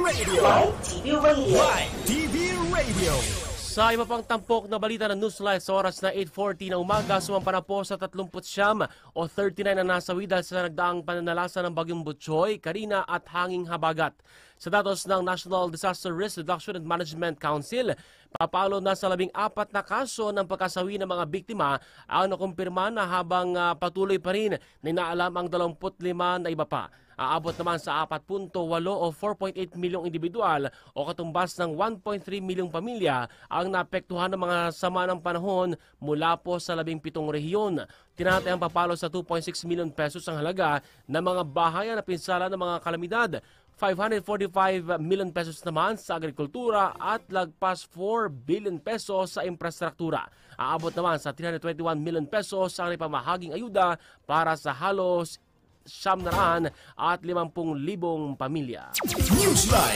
Radio. Live TV Radio. Sa iba pang tampok na balita ng Newsline sa oras na 8:40 na umaga, sumampa na po sa 39 o 39 na nasawi dahil sa nagdaang pananalasa ng bagyong Butchoy, Karina at hanging habagat. Sa datos ng National Disaster Risk Reduction and Management Council, papalo na sa 14 na kaso ng pagkasawi ng mga biktima ang nakumpirma na habang patuloy pa rin na inaalam ang 25 na iba pa. Aabot naman sa 4.8 o 4.8 milyong individual o katumbas ng 1.3 milyong pamilya ang naapektuhan ng mga sama ng panahon mula po sa 17 rehiyon. Tinatayang papalo sa 2.6 milyon pesos ang halaga ng mga bahayan na pinsala ng mga kalamidad. 545 million pesos naman sa agrikultura at lagpas 4 billion pesos sa infrastruktura. Aabot naman sa 321 million pesos ang ipamahaging ayuda para sa halos 950,000 pamilya. Newsline.